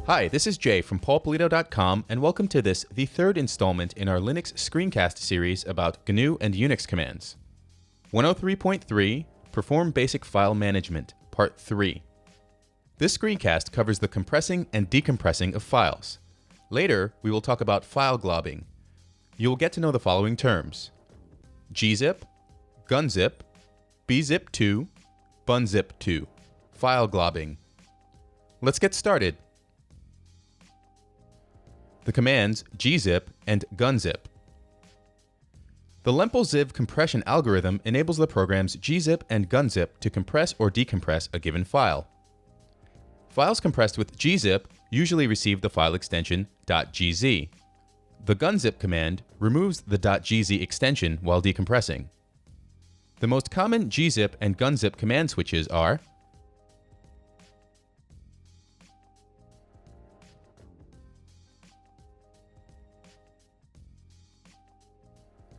Hi, this is Jay from paulpolito.com, and welcome to this, the third installment in our Linux screencast series about GNU and Unix commands. 103.3, Perform Basic File Management, Part 3. This screencast covers the compressing and decompressing of files. Later, we will talk about file globbing. You will get to know the following terms: gzip, gunzip, bzip2, bunzip2, file globbing. Let's get started. The commands gzip and gunzip. The lempel-ziv compression algorithm enables the programs gzip and gunzip to compress or decompress a given file. Files compressed with gzip usually receive the file extension .gz. The gunzip command removes the .gz extension while decompressing. The most common gzip and gunzip command switches are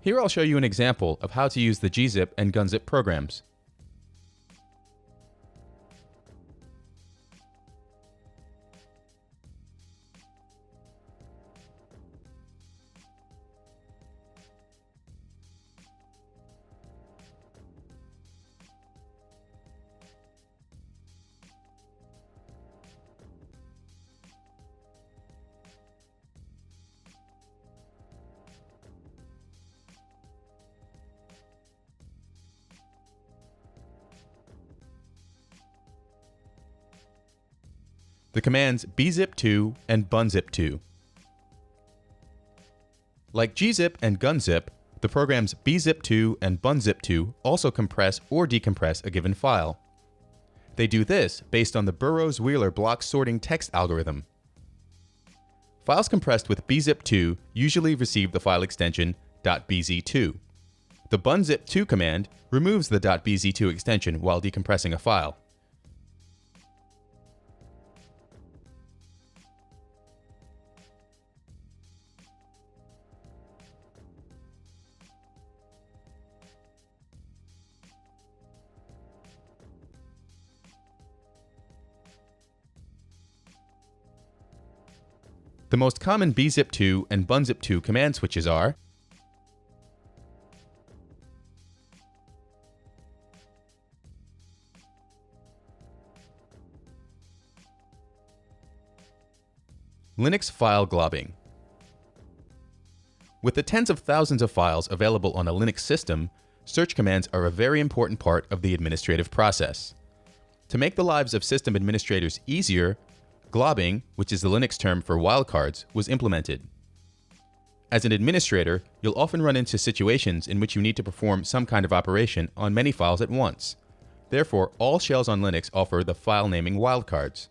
Here I'll show you an example of how to use the gzip and gunzip programs. The commands bzip2 and bunzip2. Like gzip and gunzip, the programs bzip2 and bunzip2 also compress or decompress a given file. They do this based on the Burroughs-Wheeler block sorting text algorithm. Files compressed with bzip2 usually receive the file extension .bz2. The bunzip2 command removes the .bz2 extension while decompressing a file. The most common bzip2 and bunzip2 command switches are Linux file globbing. With the tens of thousands of files available on a Linux system, search commands are a very important part of the administrative process. To make the lives of system administrators easier, globbing, which is the Linux term for wildcards, was implemented. As an administrator, you'll often run into situations in which you need to perform some kind of operation on many files at once. Therefore, all shells on Linux offer the file naming wildcards.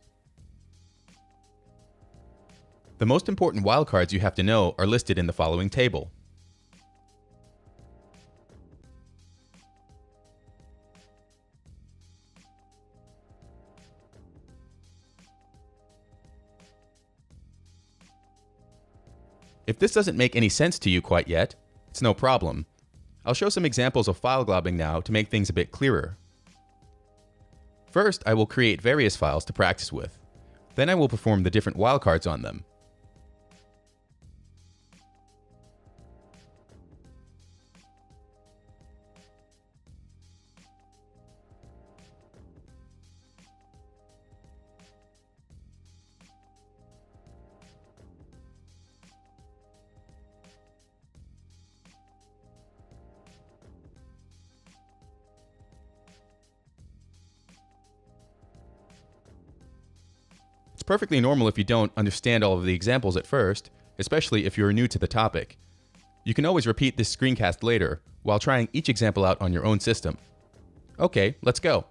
The most important wildcards you have to know are listed in the following table. If this doesn't make any sense to you quite yet, it's no problem. I'll show some examples of file globbing now to make things a bit clearer. First, I will create various files to practice with. Then I will perform the different wildcards on them. It's perfectly normal if you don't understand all of the examples at first, especially if you're new to the topic. You can always repeat this screencast later, while trying each example out on your own system. Okay, let's go.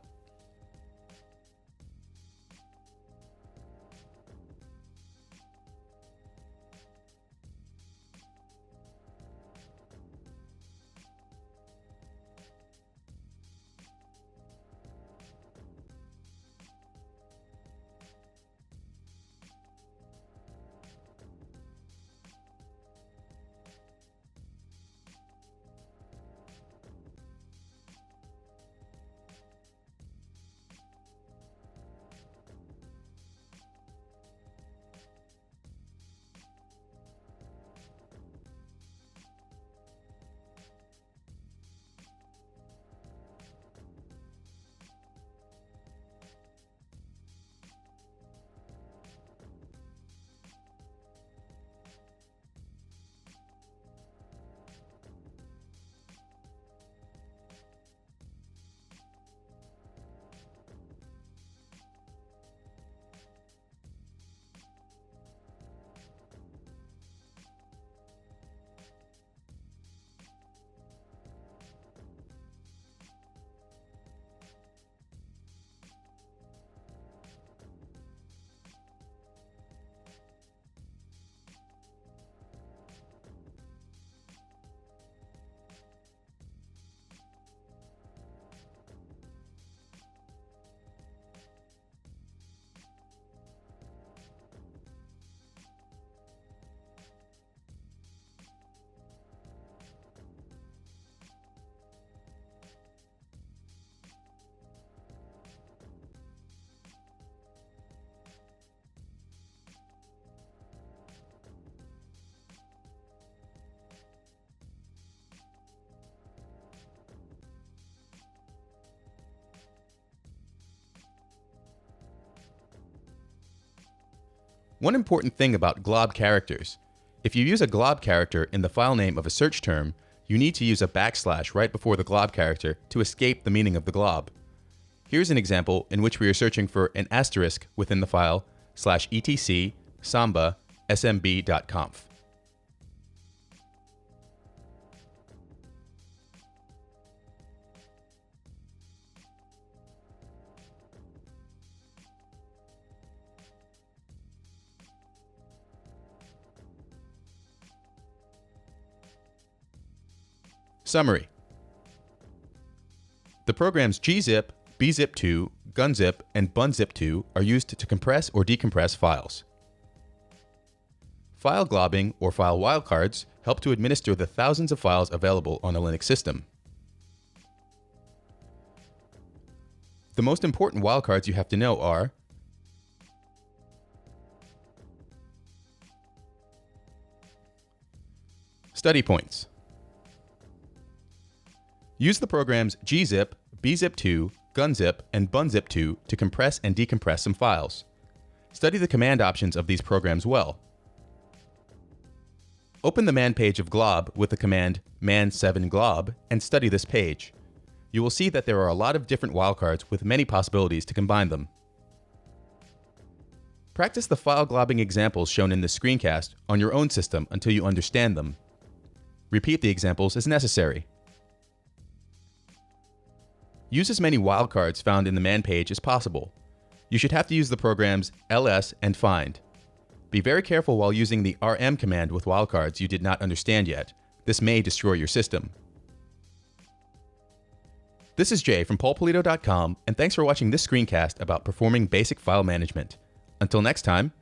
One important thing about glob characters. If you use a glob character in the file name of a search term, you need to use a backslash right before the glob character to escape the meaning of the glob. Here's an example in which we are searching for an asterisk within the file /etc samba smb.conf. Summary. The programs gzip, bzip2, gunzip, and bunzip2 are used to compress or decompress files. File globbing or file wildcards help to administer the thousands of files available on a Linux system. The most important wildcards you have to know are study points. Use the programs gzip, bzip2, gunzip, and bunzip2 to compress and decompress some files. Study the command options of these programs well. Open the man page of glob with the command man7glob and study this page. You will see that there are a lot of different wildcards with many possibilities to combine them. Practice the file globbing examples shown in this screencast on your own system until you understand them. Repeat the examples as necessary. Use as many wildcards found in the man page as possible. You should have to use the programs ls and find. Be very careful while using the rm command with wildcards you did not understand yet. This may destroy your system. This is Jay from PaulPolito.com, and thanks for watching this screencast about performing basic file management. Until next time,